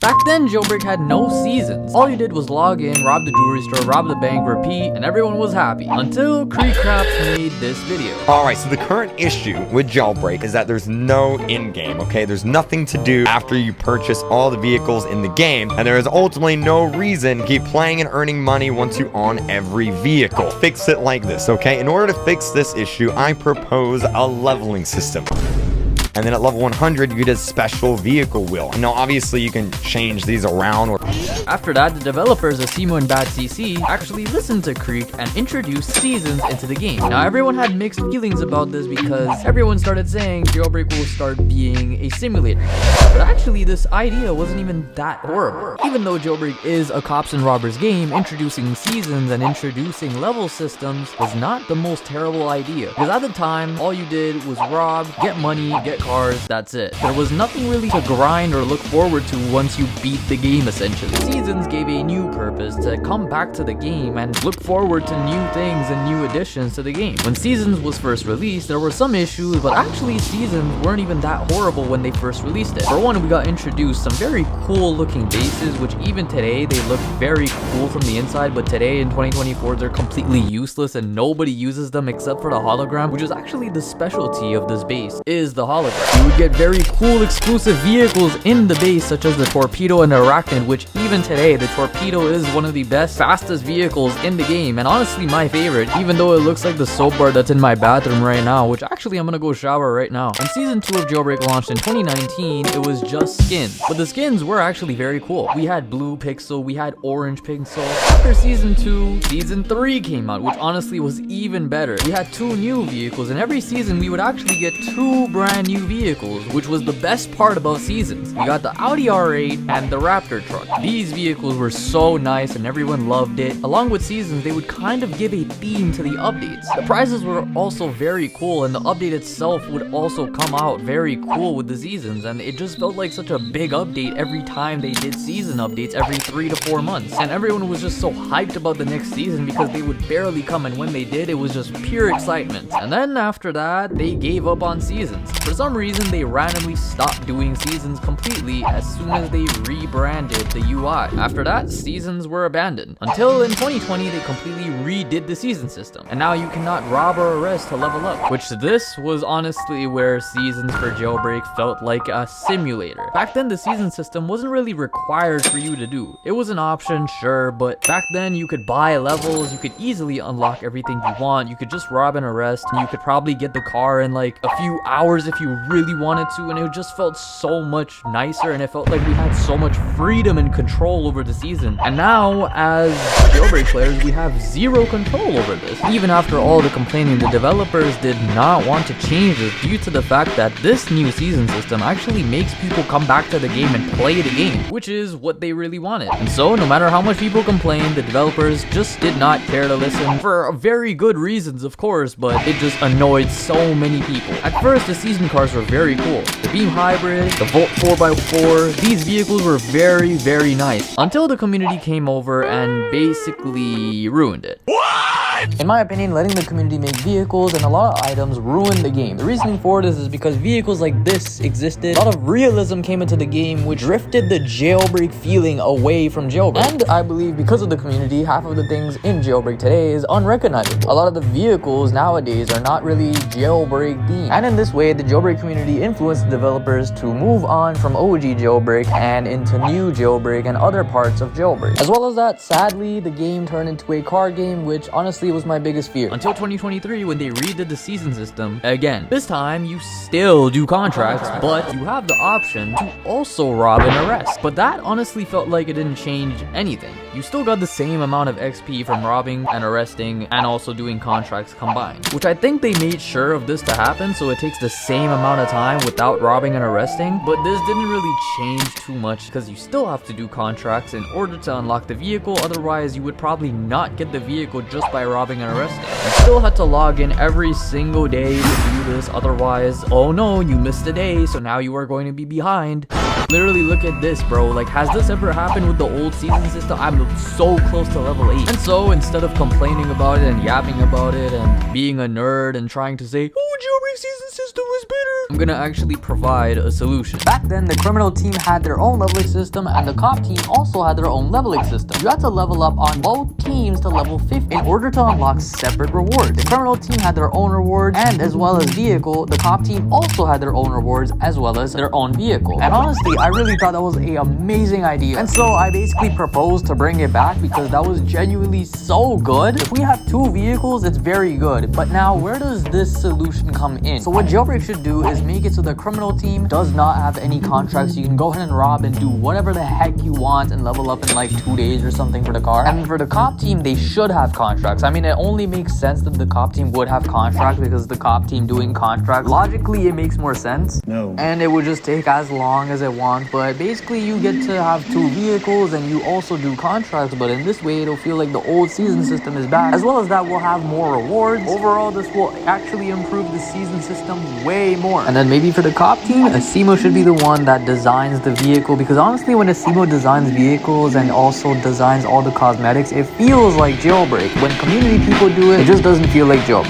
Back then, Jailbreak had no seasons. All you did was log in, rob the jewelry store, rob the bank, repeat, and everyone was happy. Until KreekCraft made this video. Alright, so the current issue with Jailbreak is that there's no in-game, okay? There's nothing to do after you purchase all the vehicles in the game, and there is ultimately no reason to keep playing and earning money once you own every vehicle. Fix it like this, okay? In order to fix this issue, I propose a leveling system. And then at level 100, you get a special vehicle wheel. Now, obviously, you can change these around. After that, the developers of Simo and Bad CC actually listened to Kreek and introduced seasons into the game. Now, everyone had mixed feelings about this because everyone started saying Jailbreak will start being a simulator. But actually, this idea wasn't even that horrible. Even though Jailbreak is a cops and robbers game, introducing seasons and introducing level systems was not the most terrible idea. Because at the time, all you did was rob, get money, get cars, that's it. There was nothing really to grind or look forward to once you beat the game, essentially. Seasons gave a new purpose to come back to the game and look forward to new things and new additions to the game. When Seasons was first released, there were some issues, but actually Seasons weren't even that horrible when they first released it. For one, we got introduced some very cool looking bases, which even today, they look very cool from the inside, but today in 2024, they're completely useless and nobody uses them except for the hologram, which is actually the specialty of this base, is the hologram. You would get very cool exclusive vehicles in the base, such as the Torpedo and Arachnid, which even today, the Torpedo is one of the best, fastest vehicles in the game, and honestly my favorite, even though it looks like the soap bar that's in my bathroom right now, which actually I'm gonna go shower right now. When Season 2 of Jailbreak launched in 2019, it was just skins, but the skins were actually very cool. We had blue pixel, we had orange pixel. After Season 2, Season 3 came out, which honestly was even better. We had 2 new vehicles, and every season we would actually get 2 brand new vehicles, which was the best part about Seasons. We got the Audi R8 and the Raptor truck. These vehicles were so nice and everyone loved it. Along with Seasons, they would kind of give a theme to the updates. The prizes were also very cool, and the update itself would also come out very cool with the seasons, and it just felt like such a big update every time they did season updates every 3 to 4 months. And everyone was just so hyped about the next season because they would barely come, and when they did, it was just pure excitement. And then after that, they gave up on Seasons. For some reason, they randomly stopped doing Seasons completely as soon as they rebranded the UI. After that, Seasons were abandoned. Until in 2020, they completely redid the season system. And now you cannot rob or arrest to level up. Which this was honestly where Seasons for Jailbreak felt like a simulator. Back then, the season system wasn't really required for you to do. It was an option, sure, but back then you could buy levels, you could easily unlock everything you want, you could just rob and arrest, and you could probably get the car in like a few hours if you really wanted to, and it just felt so much nicer, and it felt like we had so much freedom and control over the season. And now, as Jailbreak players, we have zero control over this. Even after all the complaining, the developers did not want to change this due to the fact that this new season system actually makes people come back to the game and play the game, which is what they really wanted. And so, no matter how much people complained, the developers just did not care to listen, for very good reasons, of course, but it just annoyed so many people. At first, the season cars were very cool. The Beam Hybrid, the Volt 4x4, these vehicles were very, very nice, until the community came over and basically ruined it. In my opinion, letting the community make vehicles and a lot of items ruined the game. The reasoning for this is because vehicles like this existed. A lot of realism came into the game, which drifted the Jailbreak feeling away from Jailbreak. And I believe because of the community, half of the things in Jailbreak today is unrecognizable. A lot of the vehicles nowadays are not really Jailbreak themed. And in this way, the Jailbreak community influenced the developers to move on from OG Jailbreak and into new Jailbreak and other parts of Jailbreak. As well as that, sadly, the game turned into a car game, which honestly was my biggest fear. Until 2023, when they redid the season system again. This time, you still do contracts, but you have the option to also rob and arrest. But that honestly felt like it didn't change anything. You still got the same amount of XP from robbing and arresting and also doing contracts combined. Which I think they made sure of this to happen, so it takes the same amount of time without robbing and arresting. But this didn't really change too much because you still have to do contracts in order to unlock the vehicle. Otherwise, you would probably not get the vehicle just by robbing and arresting. You still had to log in every single day to do this, otherwise, oh no, you missed a day, so now you are going to be behind. Literally, look at this, bro. Like, has this ever happened with the old season system? I'm so close to level 8. And so, instead of complaining about it and yapping about it and being a nerd and trying to say, oh, Jailbreak season system was better, I'm gonna actually provide a solution. Back then, the criminal team had their own leveling system and the cop team also had their own leveling system. You had to level up on both teams to level 50 in order to unlock separate rewards. The criminal team had their own rewards and as well as vehicle, the cop team also had their own rewards as well as their own vehicle. And honestly, I really thought that was an amazing idea. And so I basically proposed to bring it back because that was genuinely so good. If we have 2 vehicles, it's very good. But now where does this solution come in? So what Jailbreak should do is make it so the criminal team does not have any contracts. You can go ahead and rob and do whatever the heck you want and level up in like 2 days or something for the car. And for the cop team, they should have contracts. I mean, it only makes sense that the cop team would have contracts because the cop team doing contracts, logically it makes more sense. No. And it would just take as long as it wants. But basically you get to have 2 vehicles and you also do contracts. But in this way, it'll feel like the old season system is back. As well as that, we'll have more rewards. Overall, this will actually improve the season system way more. And then maybe for the cop team, Asimo should be the one that designs the vehicle, because honestly when Asimo designs vehicles and also designs all the cosmetics, it feels like Jailbreak. When community people do it, it just doesn't feel like Jailbreak.